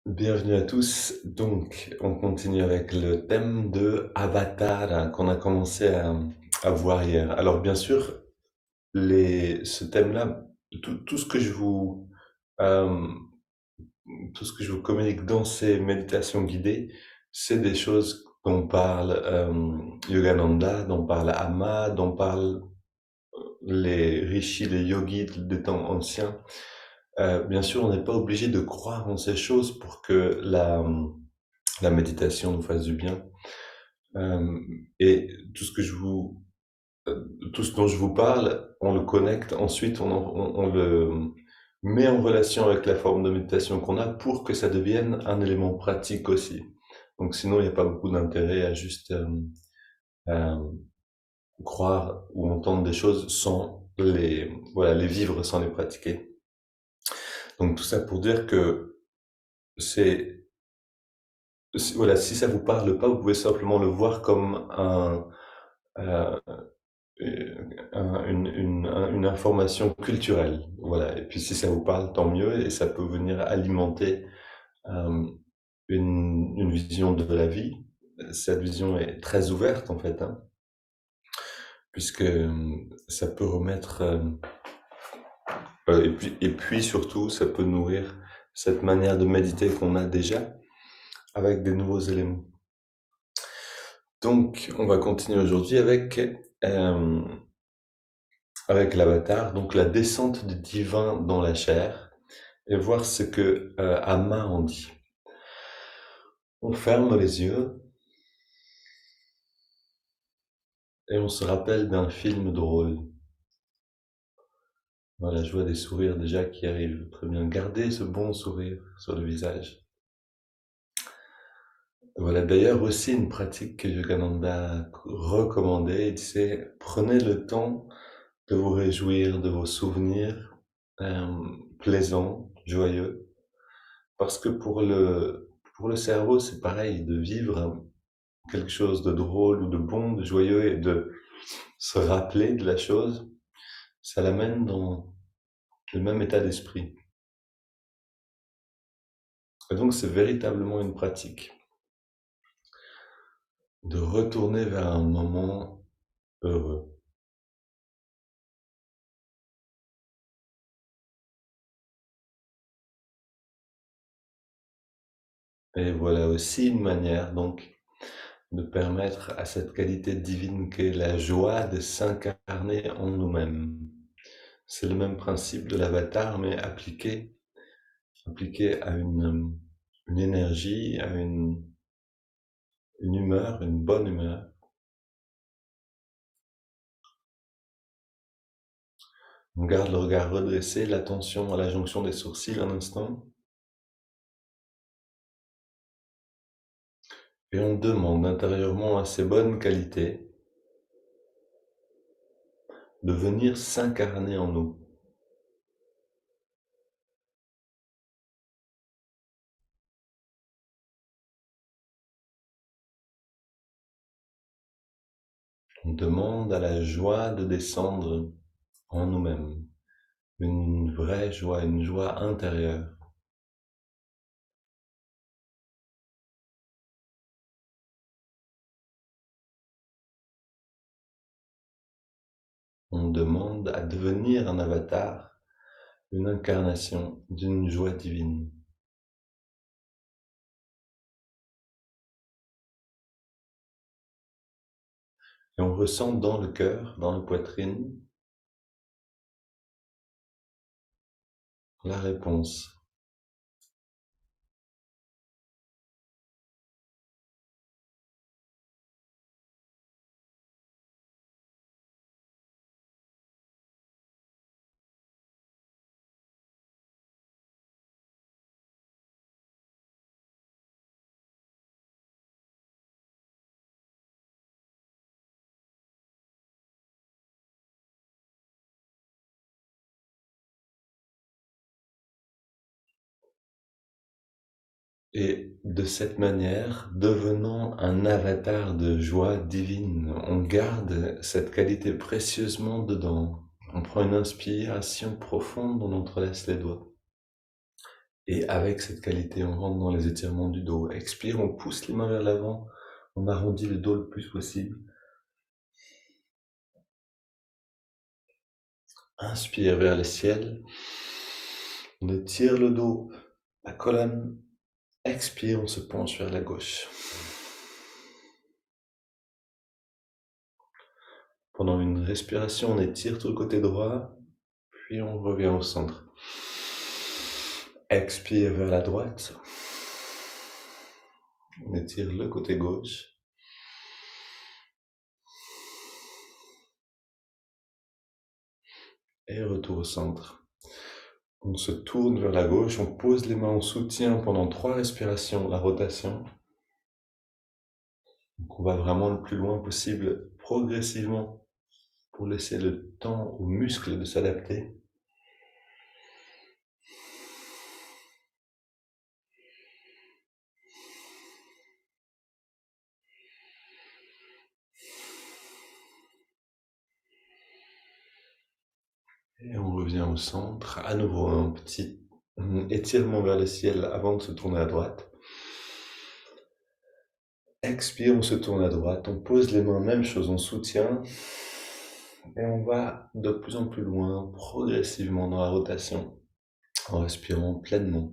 Bienvenue à tous. Donc, on continue avec le thème de Avatar qu'on a commencé à voir hier. Alors, bien sûr, ce thème-là, tout ce que euh, tout ce que je vous communique dans ces méditations guidées, c'est des choses dont parle Yogananda, dont parle Amma, dont parlent les rishis, les yogis des temps anciens. Bien sûr, on n'est pas obligé de croire en ces choses pour que la méditation nous fasse du bien. Euh, et tout ce dont je vous parle, on le connecte, ensuite on le met en relation avec la forme de méditation qu'on a pour que ça devienne un élément pratique aussi. Donc sinon, il n'y a pas beaucoup d'intérêt à juste euh, croire ou entendre des choses sans voilà, les vivre, sans les pratiquer. Donc tout ça pour dire que c'est, voilà, si ça vous parle pas, vous pouvez simplement le voir comme euh, une information culturelle. Voilà. Et puis si ça vous parle, tant mieux, et ça peut venir alimenter euh, une vision de la vie. Cette vision est très ouverte en fait, hein, puisque ça peut remettre, et puis surtout, ça peut nourrir cette manière de méditer qu'on a déjà avec des nouveaux éléments. Donc, on va continuer aujourd'hui euh, avec l'avatar, donc la descente du divin dans la chair, et voir ce que Amma en dit. On ferme les yeux et on se rappelle d'un film drôle. Voilà, je vois des sourires déjà qui arrivent. Très bien, gardez ce bon sourire sur le visage. Voilà, d'ailleurs aussi une pratique que Yogananda recommandait, il disait, prenez le temps de vous réjouir de vos souvenirs euh, plaisants, joyeux, parce que pour le cerveau, c'est pareil, de vivre quelque chose de drôle ou de bon, de joyeux et de se rappeler de la chose, ça l'amène dans le même état d'esprit. Et donc c'est véritablement une pratique de retourner vers un moment heureux. Et voilà aussi une manière donc de permettre à cette qualité divine qu'est la joie de s'incarner en nous-mêmes. C'est le même principe de l'avatar, mais appliqué à une énergie, à une humeur, une bonne humeur. On garde le regard redressé, l'attention à la jonction des sourcils un instant, et on demande intérieurement à ces bonnes qualités de venir s'incarner en nous. On demande à la joie de descendre en nous-mêmes, une vraie joie, une joie intérieure. On demande à devenir un avatar, une incarnation d'une joie divine. Et on ressent dans le cœur, dans la poitrine, la réponse. Et de cette manière, devenant un avatar de joie divine, on garde cette qualité précieusement dedans. On prend une inspiration profonde, on entrelace les doigts. Et avec cette qualité, on rentre dans les étirements du dos. Expire, on pousse les mains vers l'avant, on arrondit le dos le plus possible. Inspire vers le ciel. On étire le dos, la colonne. Expire, on se penche vers la gauche. Pendant une respiration, on étire tout le côté droit, puis on revient au centre. Expire vers la droite. On étire le côté gauche. Et retour au centre. On se tourne vers la gauche, on pose les mains en soutien pendant 3 respirations, la rotation. Donc on va vraiment le plus loin possible, progressivement, pour laisser le temps aux muscles de s'adapter. Et on revient au centre. À nouveau, un petit étirement vers le ciel avant de se tourner à droite. Expire, on se tourne à droite. On pose les mains, même chose, en soutien. Et on va de plus en plus loin, progressivement dans la rotation, en respirant pleinement.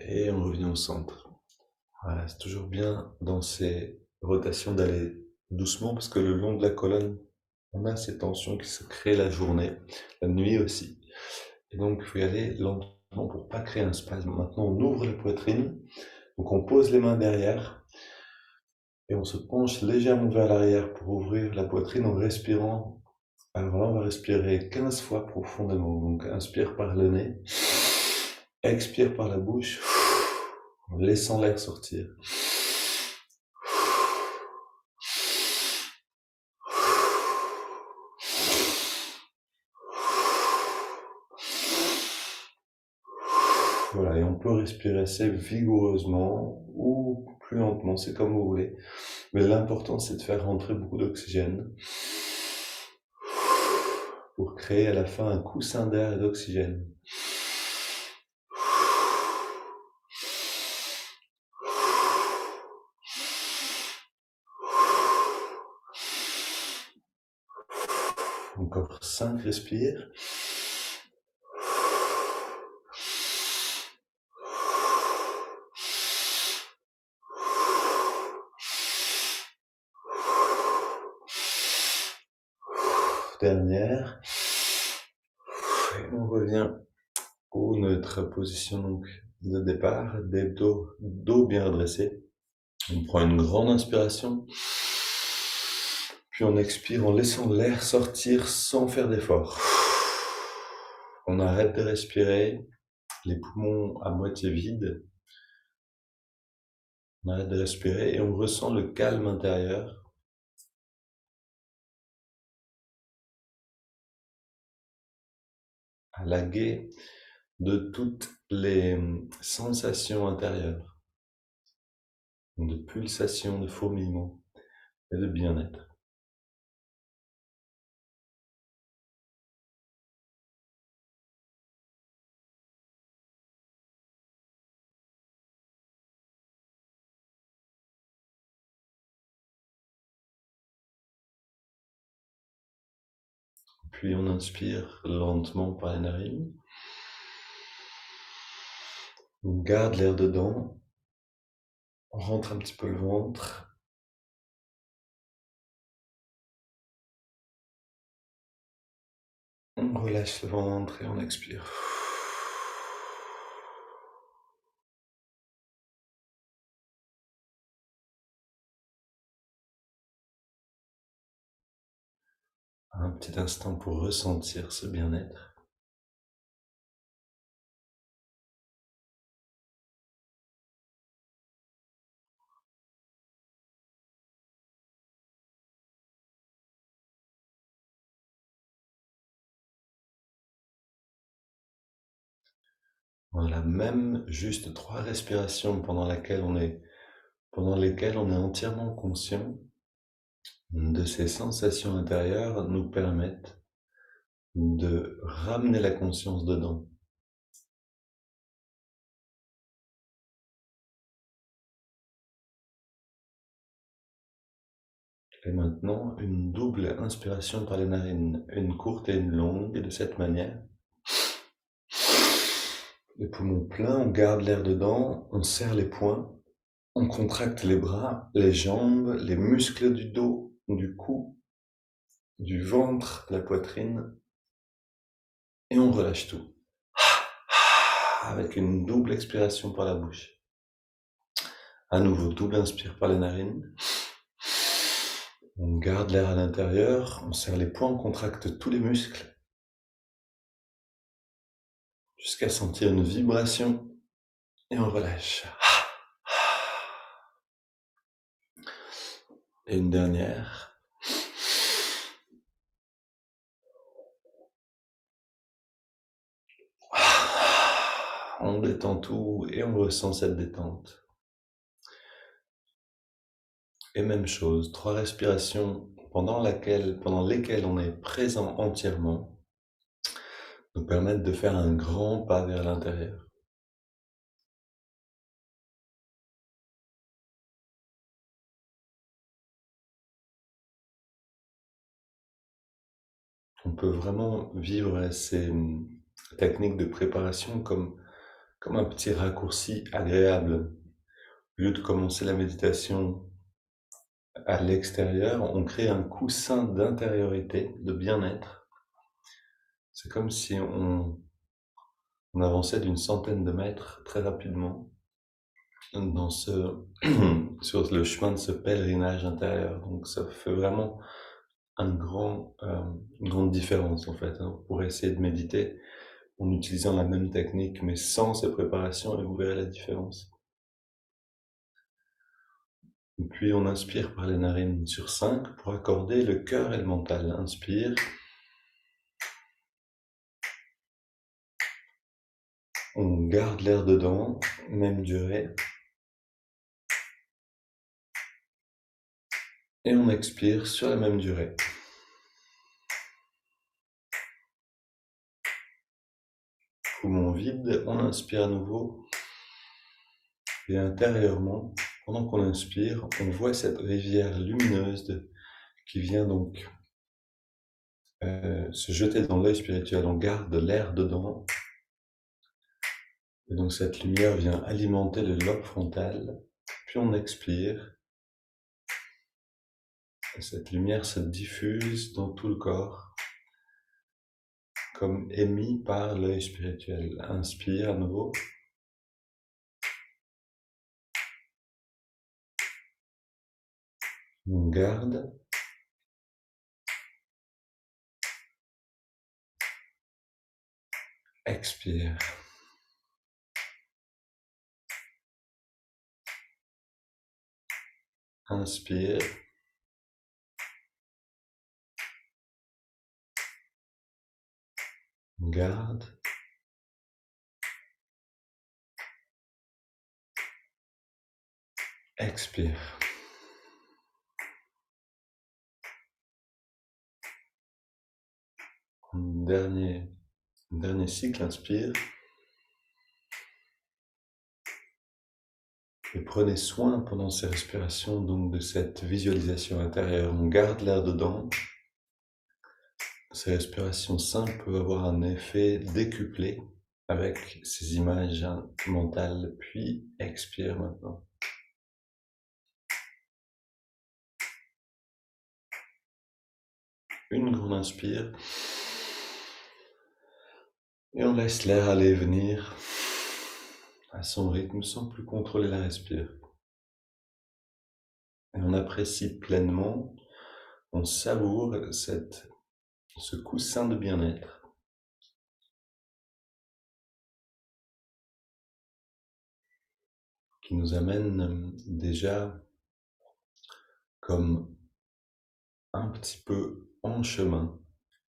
Et on revient au centre. Voilà, c'est toujours bien dans ces rotations d'aller doucement parce que le long de la colonne, on a ces tensions qui se créent la journée, la nuit aussi. Et donc, il faut y aller lentement pour pas créer un spasme. Maintenant, on ouvre la poitrine. Donc, on pose les mains derrière et on se penche légèrement vers l'arrière pour ouvrir la poitrine en respirant. Alors là, on va respirer 15 fois profondément. Donc, inspire par le nez, expire par la bouche, en laissant l'air sortir. Voilà, et on peut respirer assez vigoureusement ou plus lentement, c'est comme vous voulez. Mais l'important, c'est de faire rentrer beaucoup d'oxygène pour créer à la fin un coussin d'air et d'oxygène. Encore 5 respires. Dernière. Et on revient à notre position donc, de départ, dos bien redressé. On prend une grande inspiration, puis on expire en laissant l'air sortir sans faire d'effort. On arrête de respirer, les poumons à moitié vides. On arrête de respirer et on ressent le calme intérieur. À la gaie de toutes les sensations intérieures, de pulsations, de fourmillements et de bien-être. Puis on inspire lentement par les narines. On garde l'air dedans. On rentre un petit peu le ventre. On relâche le ventre et on expire. Un petit instant pour ressentir ce bien-être. Voilà, même juste 3 respirations pendant lesquelles on est entièrement conscient de ces sensations intérieures nous permettent de ramener la conscience dedans. Et maintenant, une double inspiration par les narines, une courte et une longue, et de cette manière. Les poumons pleins, on garde l'air dedans, on serre les poings, on contracte les bras, les jambes, les muscles du dos, du cou, du ventre, de la poitrine, et on relâche tout. Avec une double expiration par la bouche. À nouveau, double inspire par les narines. On garde l'air à l'intérieur, on serre les poings, on contracte tous les muscles jusqu'à sentir une vibration et on relâche. Et une dernière. On détend tout et on ressent cette détente. Et même chose, 3 respirations pendant lesquelles on est présent entièrement, nous permettent de faire un grand pas vers l'intérieur. On peut vraiment vivre ces techniques de préparation comme un petit raccourci agréable. Au lieu de commencer la méditation à l'extérieur, on crée un coussin d'intériorité, de bien-être. C'est comme si on avançait d'une centaine de mètres très rapidement sur le chemin de ce pèlerinage intérieur. Donc ça fait vraiment une grande différence en fait, hein, pour essayer de méditer en utilisant la même technique mais sans ces préparations et vous verrez la différence. Et puis on inspire par les narines sur 5 pour accorder le cœur et le mental. Inspire. On garde l'air dedans, même durée. Et on expire sur la même durée. Poumon vide, on inspire à nouveau. Et intérieurement, pendant qu'on inspire, on voit cette rivière lumineuse qui vient donc se jeter dans l'œil spirituel. On garde l'air dedans. Et donc cette lumière vient alimenter le lobe frontal. Puis on expire. Et cette lumière se diffuse dans tout le corps, comme émis par l'œil spirituel. Inspire à nouveau. On garde. Expire. Inspire. Garde. Expire. Dernier cycle, inspire. Et prenez soin pendant ces respirations donc de cette visualisation intérieure. On garde l'air dedans. Ces respirations simples peuvent avoir un effet décuplé avec ces images mentales. Puis expire maintenant. Une grande inspire. Et on laisse l'air aller et venir à son rythme sans plus contrôler la respire. Et on apprécie pleinement, on savoure ce coussin de bien-être qui nous amène déjà comme un petit peu en chemin.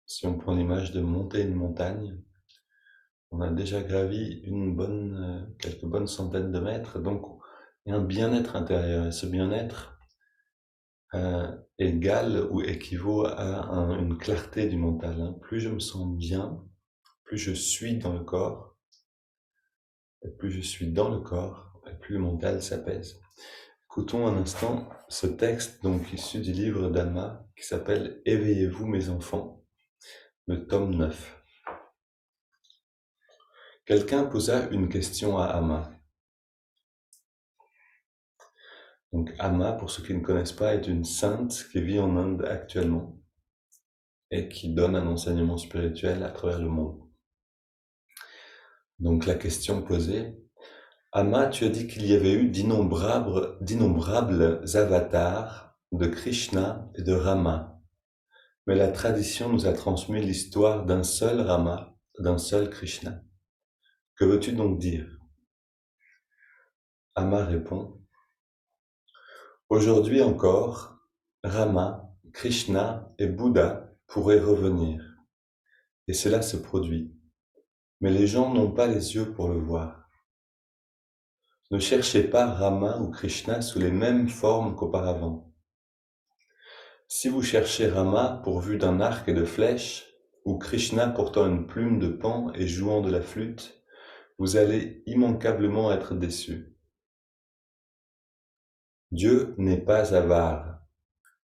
Si on prend l'image de monter une montagne, On a déjà gravi quelques bonnes centaines de mètres, donc il y a un bien-être intérieur. Et ce bien-être égale ou équivaut à une clarté du mental, hein. Plus je me sens bien, plus je suis dans le corps, et plus je suis dans le corps, et plus le mental s'apaise. Écoutons un instant ce texte donc issu du livre d'Alma qui s'appelle Éveillez-vous mes enfants, le tome 9. Quelqu'un posa une question à Amma. Donc Amma, pour ceux qui ne connaissent pas, est une sainte qui vit en Inde actuellement et qui donne un enseignement spirituel à travers le monde. Donc la question posée, Amma, tu as dit qu'il y avait eu d'innombrables avatars de Krishna et de Rama, mais la tradition nous a transmis l'histoire d'un seul Rama, d'un seul Krishna. Que veux-tu donc dire? Amma répond, aujourd'hui encore, Rama, Krishna et Bouddha pourraient revenir, et cela se produit. Mais les gens n'ont pas les yeux pour le voir. Ne cherchez pas Rama ou Krishna sous les mêmes formes qu'auparavant. Si vous cherchez Rama pourvu d'un arc et de flèches, ou Krishna portant une plume de paon et jouant de la flûte, vous allez immanquablement être déçus. Dieu n'est pas avare,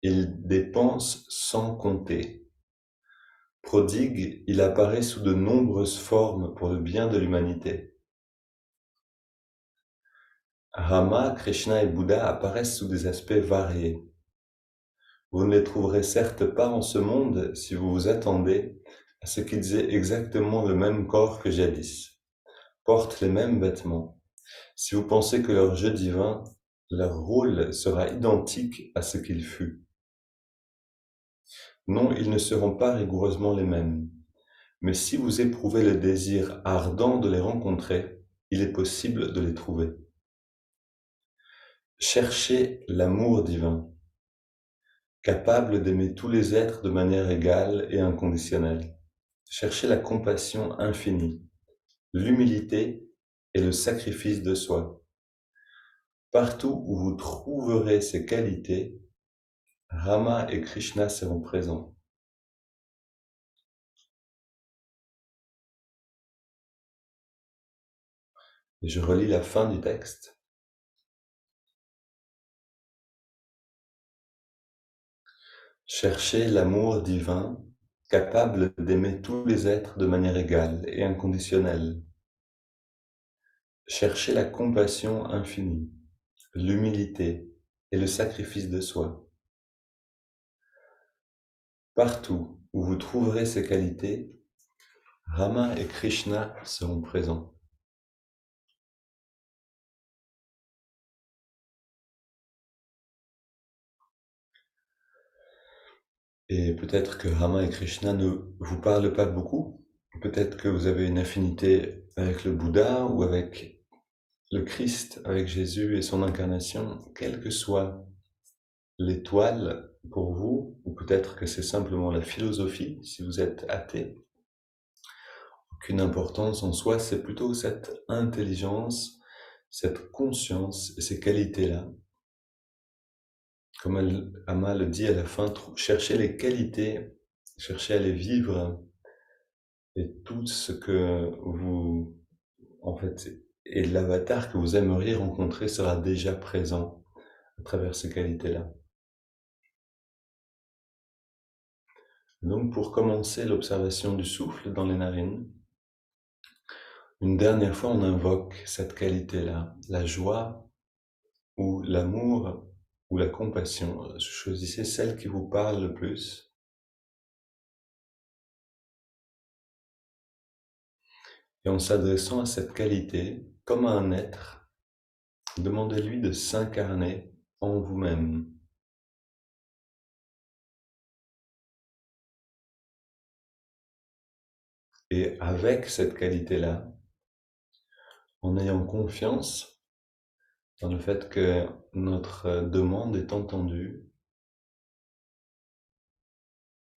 il dépense sans compter. Prodigue, il apparaît sous de nombreuses formes pour le bien de l'humanité. Rama, Krishna et Bouddha apparaissent sous des aspects variés. Vous ne les trouverez certes pas en ce monde si vous vous attendez à ce qu'ils aient exactement le même corps que jadis, portent les mêmes vêtements, si vous pensez que leur jeu divin, leur rôle sera identique à ce qu'il fut. Non, ils ne seront pas rigoureusement les mêmes, mais si vous éprouvez le désir ardent de les rencontrer, il est possible de les trouver. Cherchez l'amour divin, capable d'aimer tous les êtres de manière égale et inconditionnelle. Cherchez la compassion infinie, l'humilité et le sacrifice de soi. Partout où vous trouverez ces qualités, Rama et Krishna seront présents. Et je relis la fin du texte. Cherchez l'amour divin, capable d'aimer tous les êtres de manière égale et inconditionnelle. Cherchez la compassion infinie, l'humilité et le sacrifice de soi. Partout où vous trouverez ces qualités, Rama et Krishna seront présents. Et peut-être que Rama et Krishna ne vous parlent pas beaucoup. Peut-être que vous avez une affinité avec le Bouddha ou avec le Christ, avec Jésus et son incarnation, quelle que soit l'étoile pour vous, ou peut-être que c'est simplement la philosophie, si vous êtes athée. Aucune importance en soi, c'est plutôt cette intelligence, cette conscience et ces qualités-là. Comme Amma le dit à la fin, cherchez les qualités, cherchez à les vivre, et tout ce que vous, en fait, et l'avatar que vous aimeriez rencontrer sera déjà présent à travers ces qualités-là. Donc, pour commencer l'observation du souffle dans les narines, une dernière fois, on invoque cette qualité-là, la joie ou l'amour ou la compassion. Choisissez celle qui vous parle le plus. Et en s'adressant à cette qualité, comme à un être, demandez-lui de s'incarner en vous-même. Et avec cette qualité-là, en ayant confiance dans le fait que notre demande est entendue,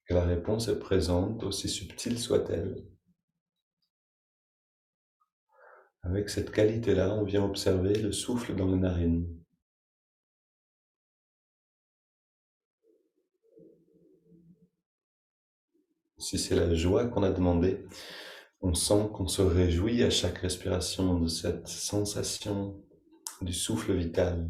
que la réponse est présente, aussi subtile soit-elle, Avec cette qualité-là, on vient observer le souffle dans les narines. Si c'est la joie qu'on a demandé, on sent qu'on se réjouit à chaque respiration de cette sensation du souffle vital.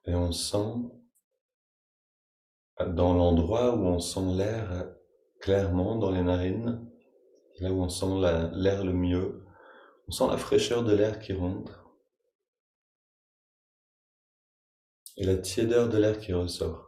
Et on sent dans l'endroit où on sent l'air clairement dans les narines, là où on sent l'air le mieux, on sent la fraîcheur de l'air qui rentre et la tiédeur de l'air qui ressort.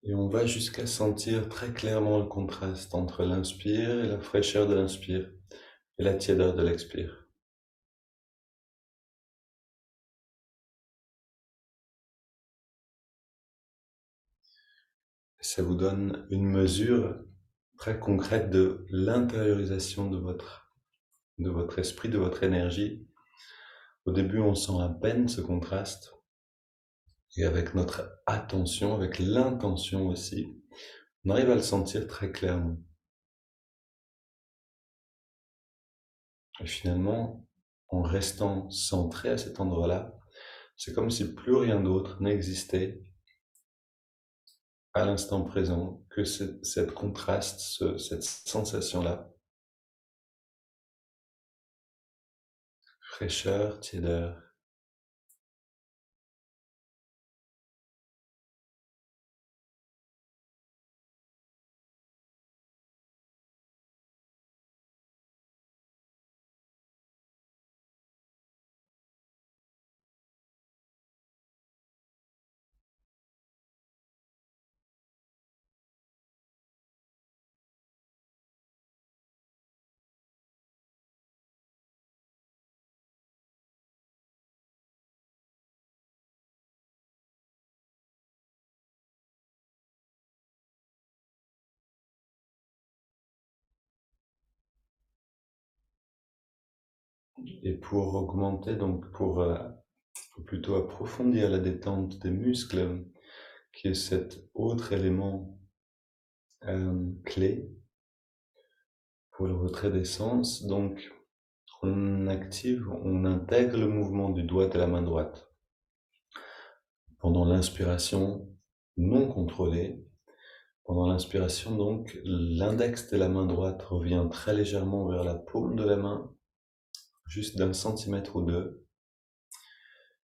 Et on va jusqu'à sentir très clairement le contraste entre l'inspire et la fraîcheur de l'inspire et la tiédeur de l'expire. Ça vous donne une mesure très concrète de l'intériorisation de votre esprit, de votre énergie. Au début, on sent à peine ce contraste, et avec notre attention, avec l'intention aussi, on arrive à le sentir très clairement. Et finalement, en restant centré à cet endroit-là, c'est comme si plus rien d'autre n'existait à l'instant présent que cette contraste, cette sensation-là, fraîcheur, tiédeur. Et pour augmenter, donc pour plutôt approfondir la détente des muscles, qui est cet autre élément clé pour le retrait des sens, donc on active, on intègre le mouvement du doigt de la main droite. Pendant l'inspiration non contrôlée, pendant l'inspiration donc, l'index de la main droite revient très légèrement vers la paume de la main, juste d'un centimètre ou deux.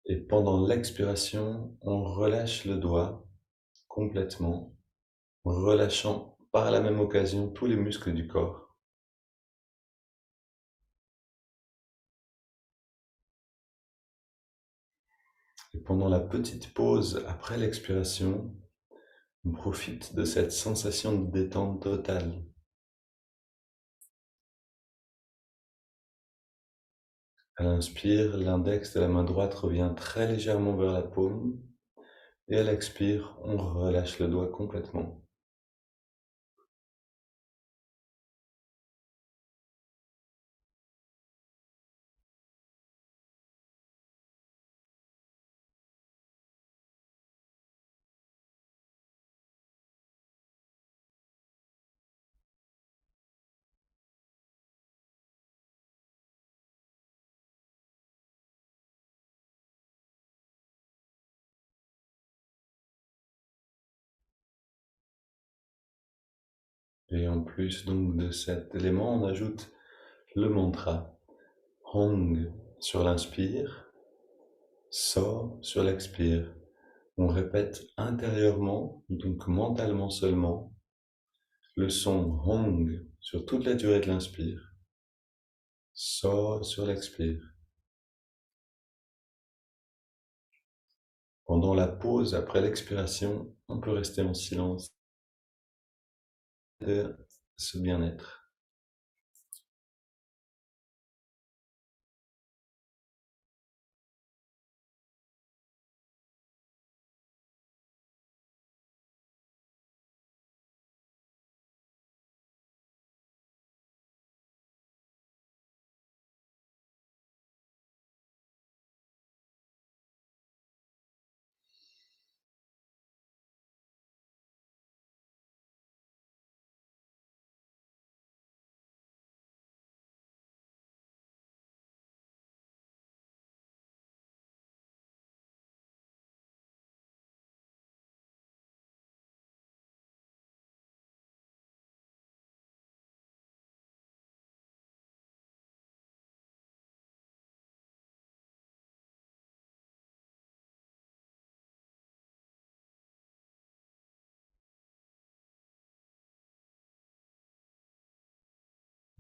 Et pendant l'expiration, on relâche le doigt complètement, relâchant par la même occasion tous les muscles du corps. Et pendant la petite pause après l'expiration, on profite de cette sensation de détente totale. À l'inspire, l'index de la main droite revient très légèrement vers la paume, et à l'expire, on relâche le doigt complètement. Et en plus donc de cet élément, on ajoute le mantra Hong sur l'inspire, So sur l'expire. On répète intérieurement, donc mentalement seulement, le son Hong sur toute la durée de l'inspire, So sur l'expire. Pendant la pause après l'expiration, on peut rester en silence de ce bien-être.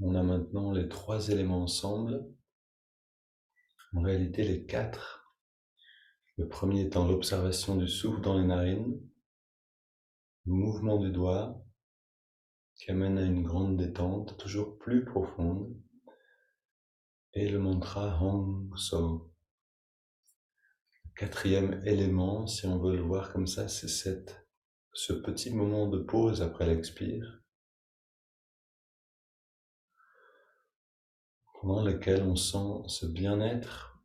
On a maintenant les trois éléments ensemble, en réalité les quatre. Le premier étant l'observation du souffle dans les narines, le mouvement du doigt qui amène à une grande détente toujours plus profonde, et le mantra Hong So. Le quatrième élément, si on veut le voir comme ça, c'est ce petit moment de pause après l'expire, pendant lequel on sent ce bien-être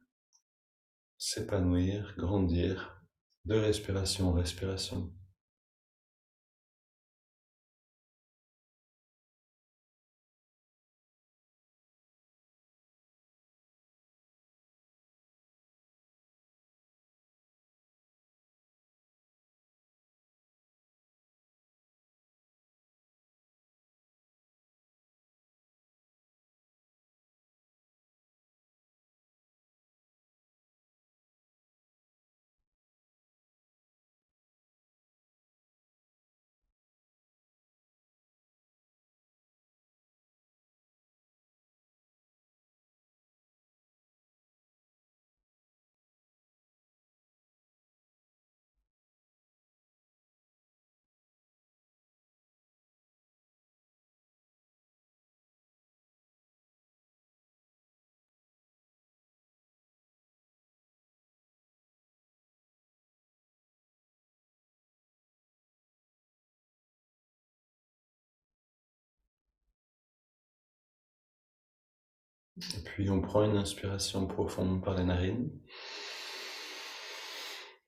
s'épanouir, grandir, de respiration en respiration. Et puis on prend une inspiration profonde par les narines.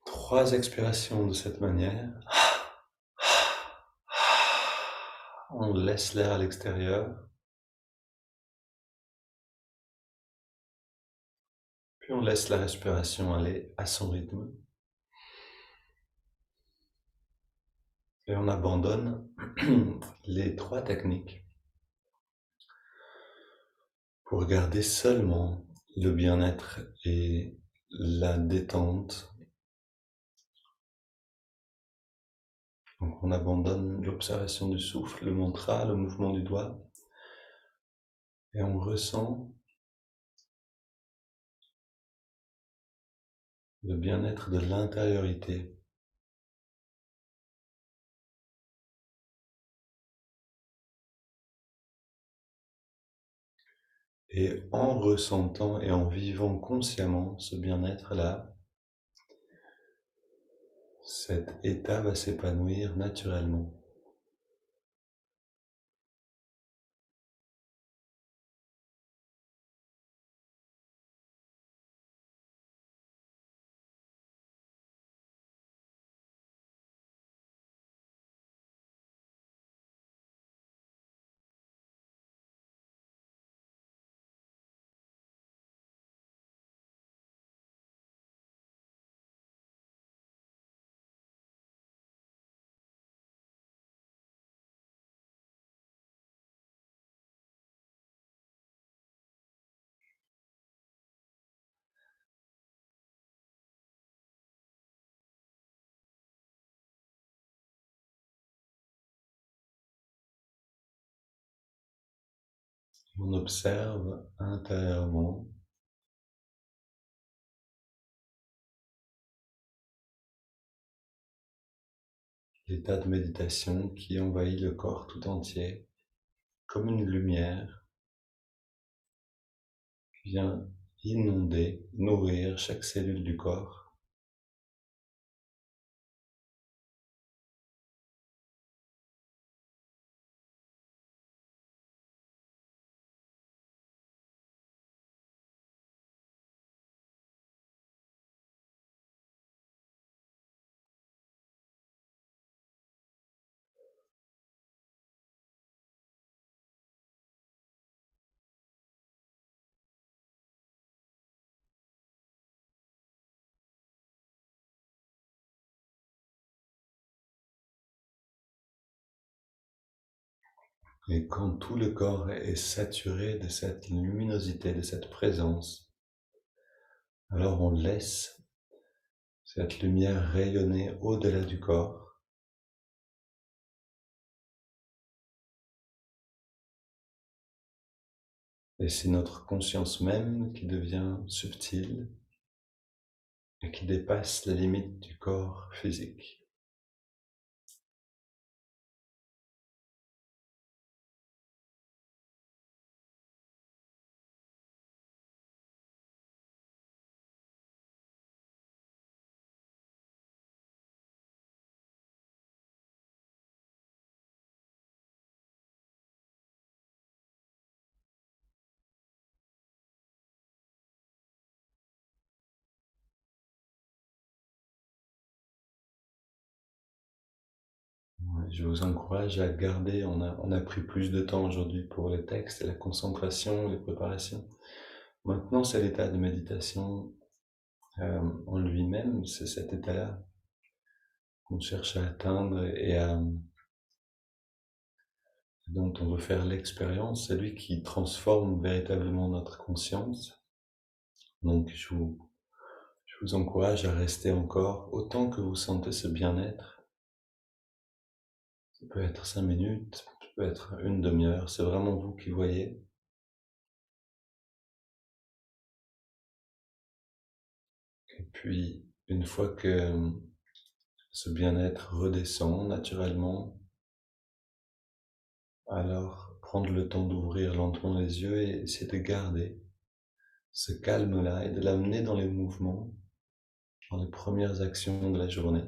3 expirations de cette manière. On laisse l'air à l'extérieur. Puis on laisse la respiration aller à son rythme. Et on abandonne les 3 techniques pour garder seulement le bien-être et la détente. Donc on abandonne l'observation du souffle, le mantra, le mouvement du doigt, et on ressent le bien-être de l'intériorité. Et en ressentant et en vivant consciemment ce bien-être-là, cet état va s'épanouir naturellement. On observe intérieurement l'état de méditation qui envahit le corps tout entier, comme une lumière qui vient inonder, nourrir chaque cellule du corps. Et quand tout le corps est saturé de cette luminosité, de cette présence, alors on laisse cette lumière rayonner au-delà du corps. Et c'est notre conscience même qui devient subtile et qui dépasse les limites du corps physique. Ouais, je vous encourage à garder, on a pris plus de temps aujourd'hui pour les textes et la concentration, les préparations. Maintenant, c'est l'état de méditation en lui-même, c'est cet état-là qu'on cherche à atteindre et dont on veut faire l'expérience. C'est lui qui transforme véritablement notre conscience. Donc, je vous encourage à rester encore autant que vous sentez ce bien-être. Ça peut être 5 minutes, ça peut être une demi-heure, c'est vraiment vous qui voyez. Et puis, une fois que ce bien-être redescend naturellement, alors prendre le temps d'ouvrir lentement les yeux et essayer de garder ce calme-là et de l'amener dans les mouvements, dans les premières actions de la journée.